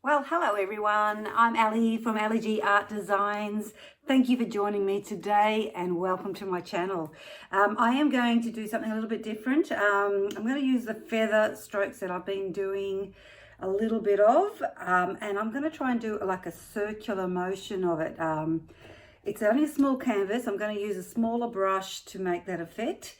Well, hello everyone. I'm Ellie from Ellie G Art Designs. Thank you for joining me today and welcome to my channel. I am going to do something a little bit different. I'm going to use the feather strokes that I've been doing a little bit of, and I'm going to try and do like a circular motion of it. It's only a small canvas. I'm going to use a smaller brush to make that effect.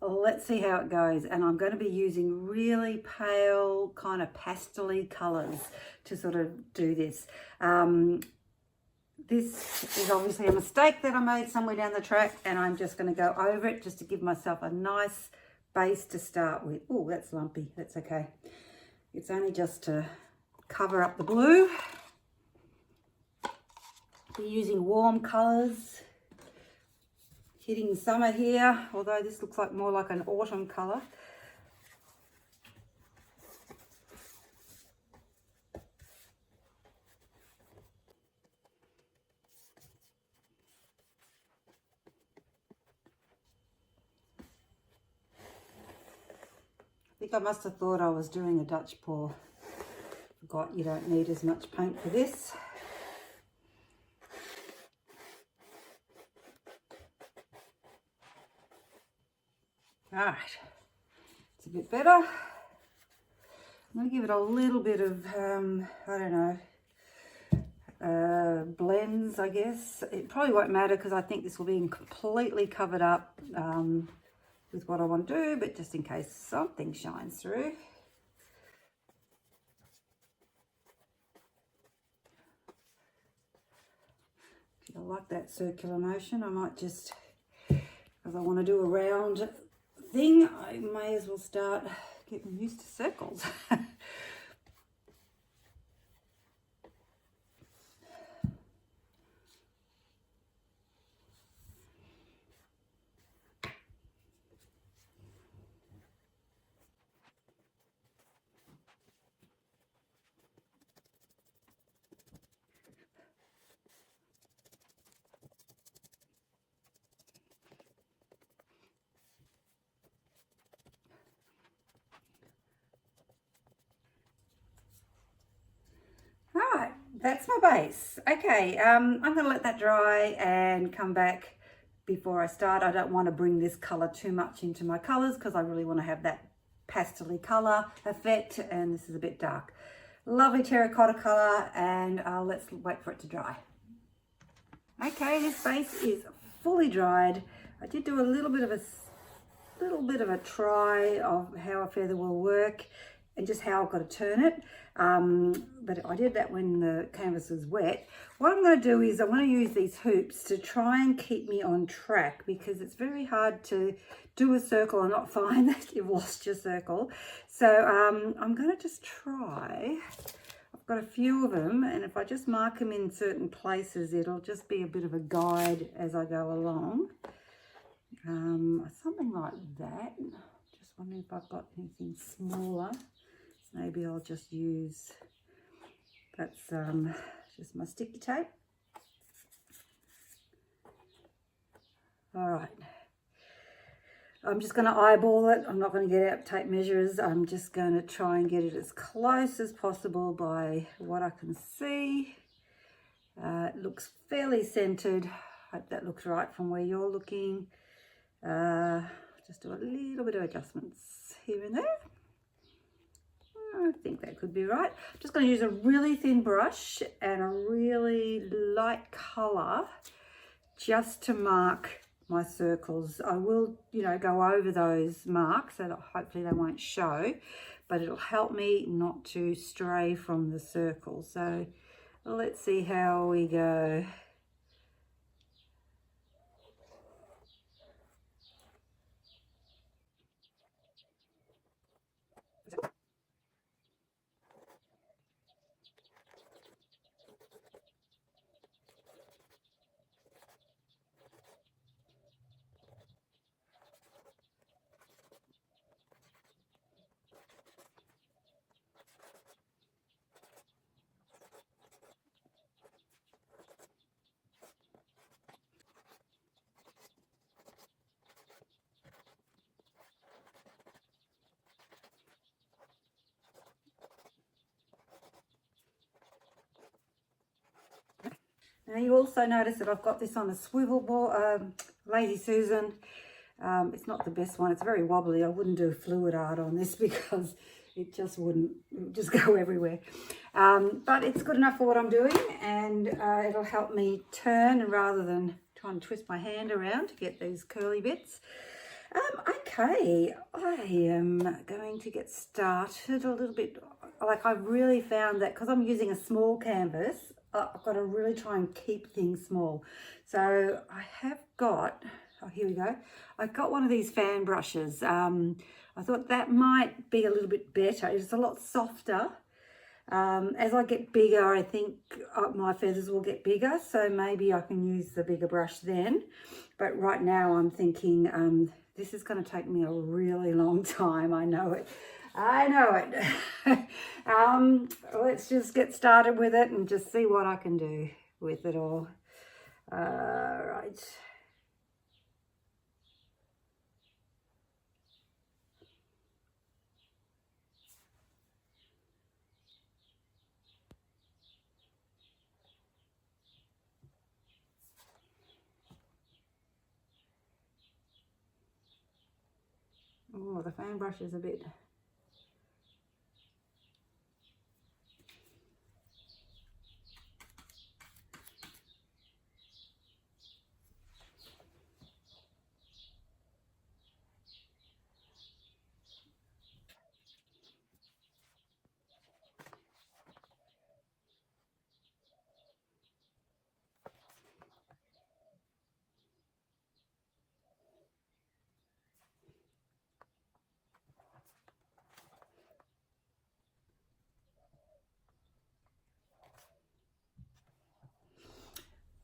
Let's see how it goes, and I'm going to be using really pale kind of pastel-y colors to sort of do this. This is obviously a mistake that I made somewhere down the track, and I'm just going to go over it just to give myself a nice base to start with. Oh, that's lumpy. That's okay. It's only just to cover up the blue. Be using warm colors. Hitting summer here, although this looks like more like an autumn colour. I think I must have thought I was doing a Dutch pour. Forgot you don't need as much paint for this. Alright, it's a bit better. I'm going to give it a little bit of, I don't know, blends, I guess. It probably won't matter because I think this will be completely covered up with what I want to do, but just in case something shines through. I like that circular motion. I might just, because I want to do a round thing, I may as well start getting used to circles. Alright, that's my base. Okay, I'm going to let that dry and come back before I start. I don't want to bring this colour too much into my colours because I really want to have that pastel-y colour effect, and this is a bit dark. Lovely terracotta colour, and let's wait for it to dry. Okay, this base is fully dried. I did do a little bit of a try of how a feather will work and just how I've got to turn it. But I did that when the canvas was wet. What I'm going to do is I'm going to use these hoops to try and keep me on track, because it's very hard to do a circle and not find that you've lost your circle. So I'm going to just try. I've got a few of them, and if I just mark them in certain places, it'll just be a bit of a guide as I go along. Something like that. Just wondering if I've got anything smaller. Maybe I'll just use, that's just my sticky tape. All right. I'm just going to eyeball it. I'm not going to get out tape measures. I'm just going to try and get it as close as possible by what I can see. It looks fairly centered. Hope that looks right from where you're looking. Just do a little bit of adjustments here and there. I think that could be right. I'm just going to use a really thin brush and a really light colour just to mark my circles. I will, go over those marks so that hopefully they won't show, but it'll help me not to stray from the circle. So let's see how we go. Now you also notice that I've got this on a swivel board, Lazy Susan. It's not the best one, it's very wobbly. I wouldn't do fluid art on this because it just wouldn't, it would just go everywhere. But it's good enough for what I'm doing, and it'll help me turn rather than trying to twist my hand around to get these curly bits. Okay, I am going to get started a little bit. Like, I've really found that because I'm using a small canvas, I've got to really try and keep things small. So I have got, oh, here we go. I've got one of these fan brushes. I thought that might be a little bit better. It's a lot softer. As I get bigger, I think my feathers will get bigger, so maybe I can use the bigger brush then. But right now I'm thinking this is going to take me a really long time. I know it. I know it. Let's just get started with it and just see what I can do with it all. Right. Oh, the fan brush is a bit...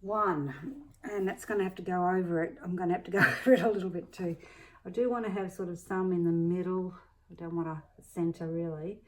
One, and that's going to have to go over it. I'm going to have to go over it a little bit too. I do want to have sort of some in the middle. I don't want a center really.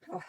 Oh.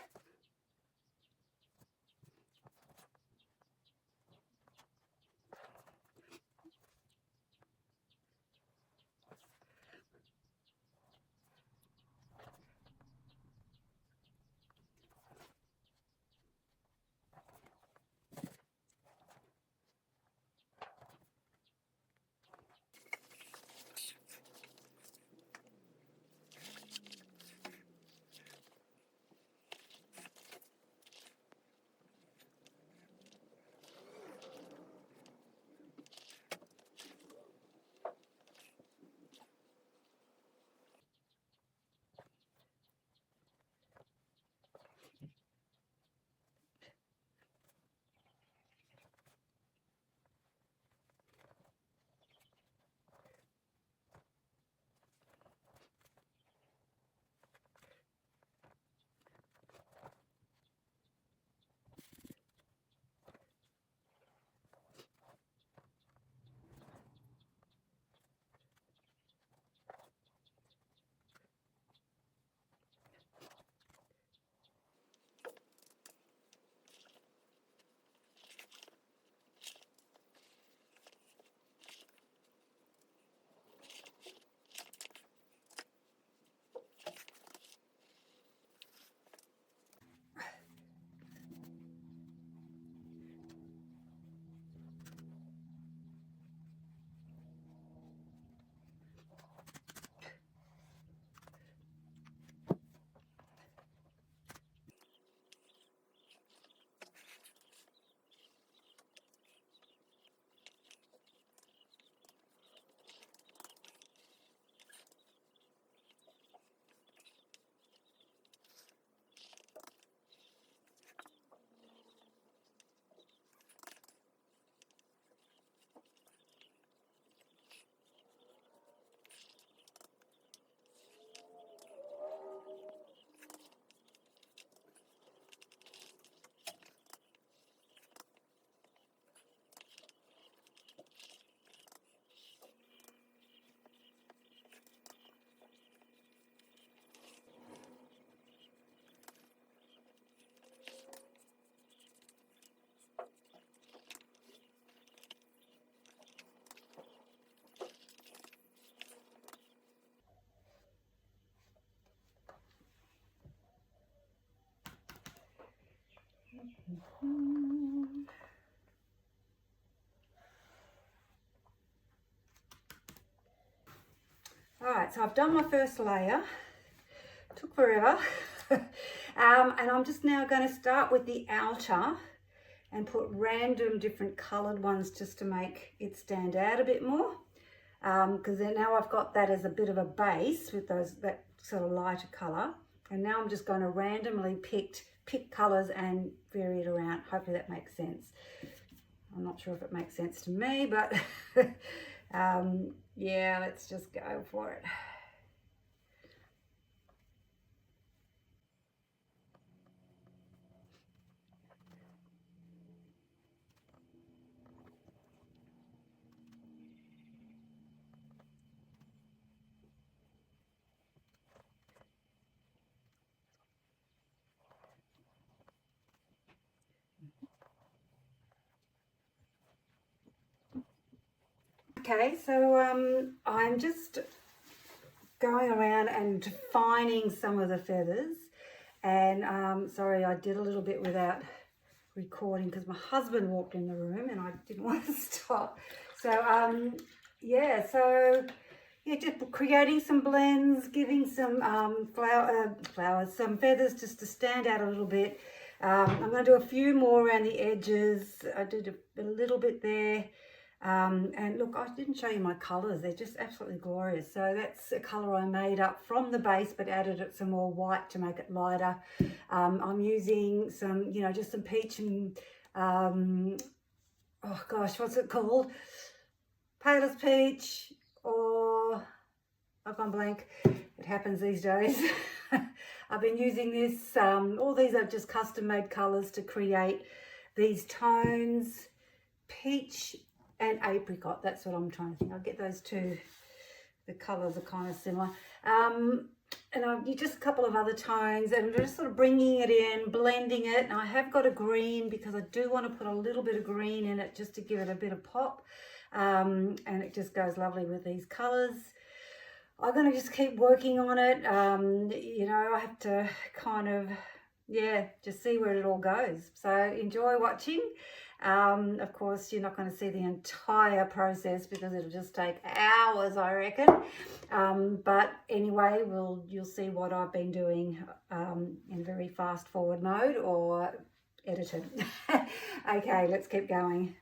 All right, so I've done my first layer. Took forever. And I'm just now going to start with the outer and put random different coloured ones just to make it stand out a bit more. Because then now I've got that as a bit of a base with that sort of lighter colour. And now I'm just going to randomly pick colours and vary it around. Hopefully that makes sense. I'm not sure if it makes sense to me, but yeah, let's just go for it. Okay, so I'm just going around and defining some of the feathers, and sorry, I did a little bit without recording because my husband walked in the room and I didn't want to stop. So yeah, just creating some blends, giving some flowers, some feathers just to stand out a little bit. I'm going to do a few more around the edges. I did a little bit there. And look, I didn't show you my colours. They're just absolutely glorious. So that's a colour I made up from the base but added it some more white to make it lighter. I'm using some, just some peach and, oh gosh, what's it called? Palest peach, or I've gone blank. It happens these days. I've been using this. All these are just custom made colours to create these tones. Peach and apricot, that's what I'm trying to think. I'll get those two. The colours are kind of similar. And I've just a couple of other tones, and I'm just sort of bringing it in, blending it. And I have got a green because I do want to put a little bit of green in it just to give it a bit of pop. And it just goes lovely with these colours. I'm going to just keep working on it. I have to kind of, just see where it all goes. So enjoy watching. Of course, you're not going to see the entire process because it'll just take hours, I reckon. But anyway, you'll see what I've been doing in very fast forward mode or edited. Okay, let's keep going.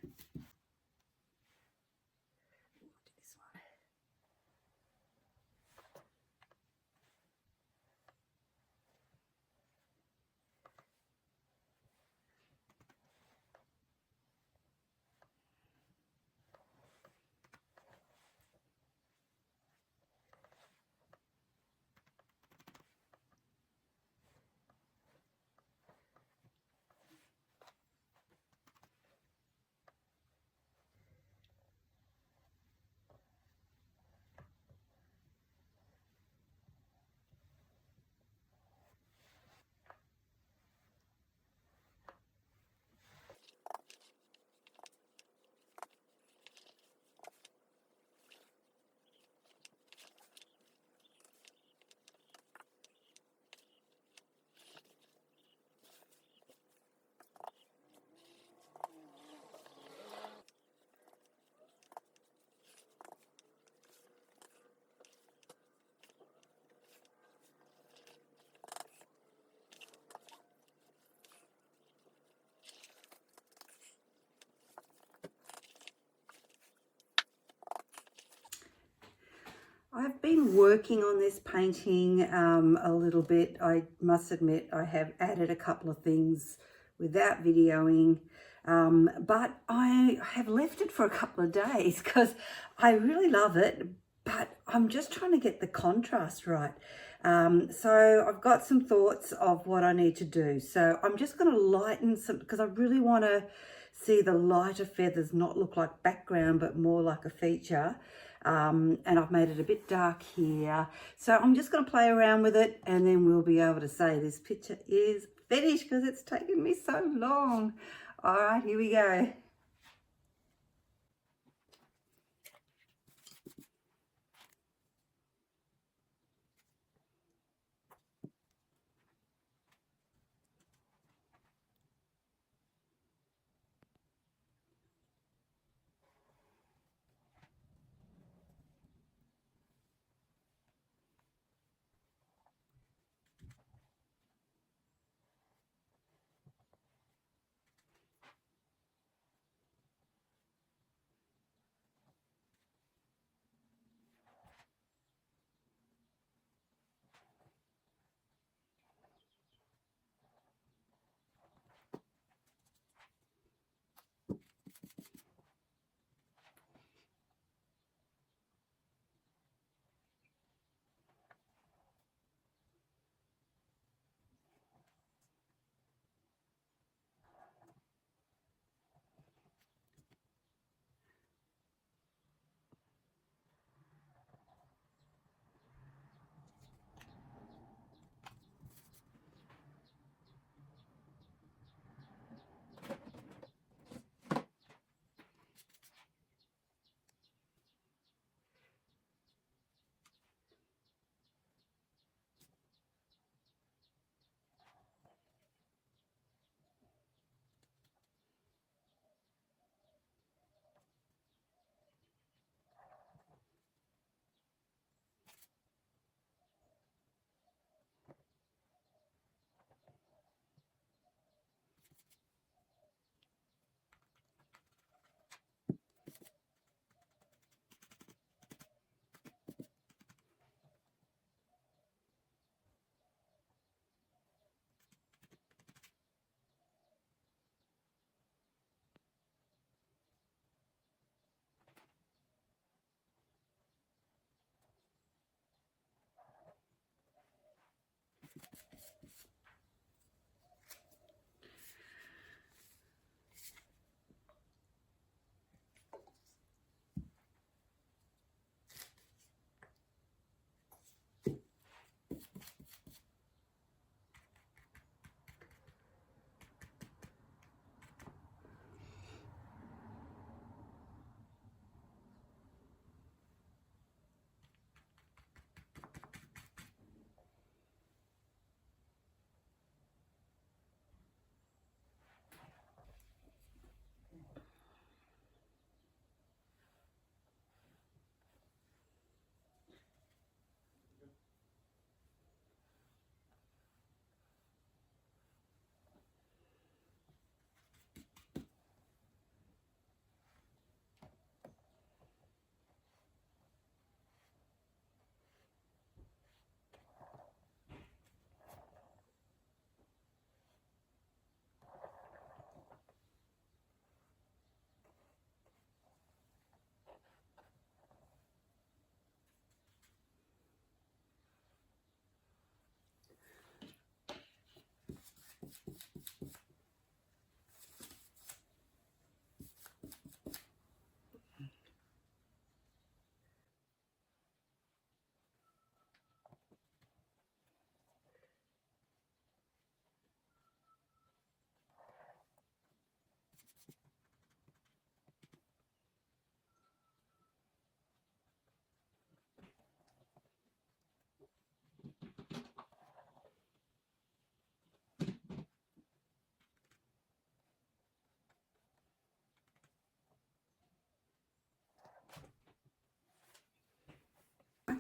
I've been working on this painting a little bit. I must admit I have added a couple of things without videoing, but I have left it for a couple of days because I really love it, but I'm just trying to get the contrast right. So I've got some thoughts of what I need to do. So I'm just going to lighten some, because I really want to see the lighter feathers not look like background but more like a feature. And I've made it a bit dark here. So I'm just going to play around with it and then we'll be able to say this picture is finished because it's taken me so long. All right, here we go.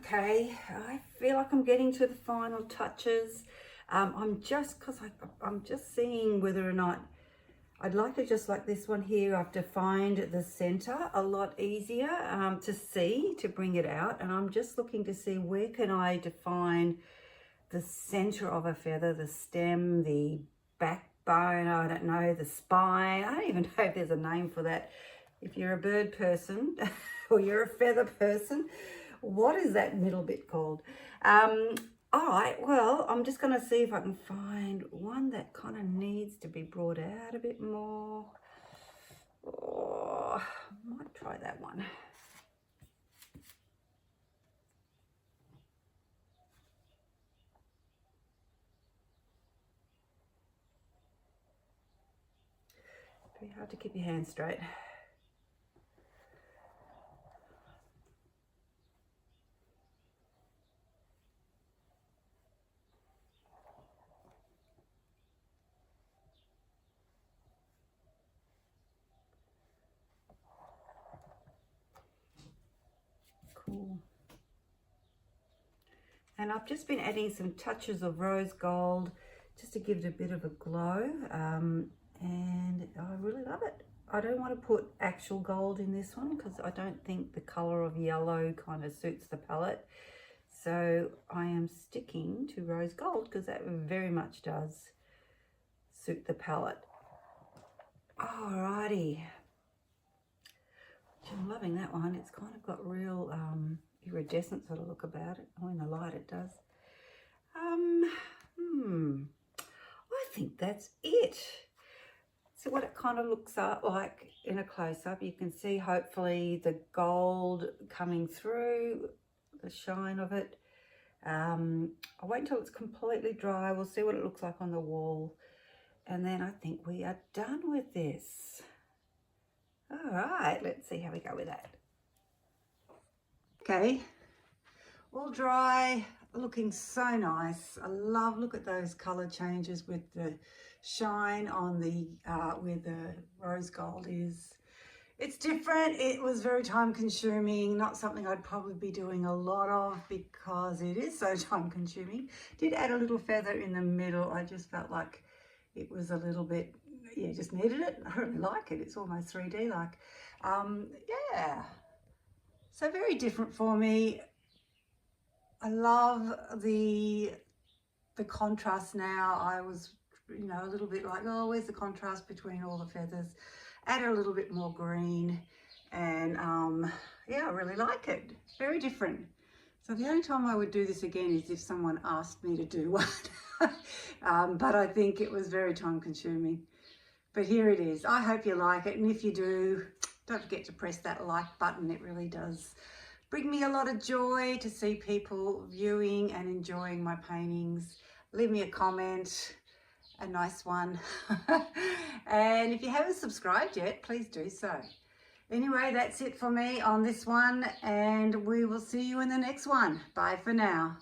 Okay, I feel like I'm getting to the final touches. I'm just seeing whether or not I'd like to, just like this one here, I've defined the center a lot easier to see, to bring it out. And I'm just looking to see where can I define the center of a feather, the stem, the backbone, I don't know, the spine. I don't even know if there's a name for that. If you're a bird person or you're a feather person, what is that middle bit called? All right, well, I'm just going to see if I can find one that kind of needs to be brought out a bit more. Oh, I might try that one. Very hard to keep your hands straight. Cool. And I've just been adding some touches of rose gold just to give it a bit of a glow, and I really love it. I don't want to put actual gold in this one because I don't think the color of yellow kind of suits the palette. So I am sticking to rose gold because that very much does suit the palette. Alrighty. I'm loving that one. It's kind of got real iridescent sort of look about it. Oh, in the light it does. I think that's it. So what it kind of looks like in a close-up, you can see hopefully the gold coming through, the shine of it. I'll wait until it's completely dry. We'll see what it looks like on the wall. And then I think we are done with this. All right, let's see how we go with that. Okay, all dry, looking so nice. I love, look at those color changes with the shine on the, where the rose gold is. It's different. It was very time consuming, not something I'd probably be doing a lot of because it is so time consuming. Did add a little feather in the middle. I just felt like it was a little bit, yeah, just needed it. I really like it. It's almost 3D like. Yeah, so very different for me. I love the contrast now. I was, you know, a little bit like, oh, where's the contrast between all the feathers? Added a little bit more green, and yeah, I really like it. Very different. So the only time I would do this again is if someone asked me to do one. But I think it was very time consuming. But here it is. I hope you like it, and if you do, don't forget to press that like button. It really does bring me a lot of joy to see people viewing and enjoying my paintings. Leave me a comment, a nice one. And if you haven't subscribed yet, please do so. Anyway, that's it for me on this one, and we will see you in the next one. Bye for now.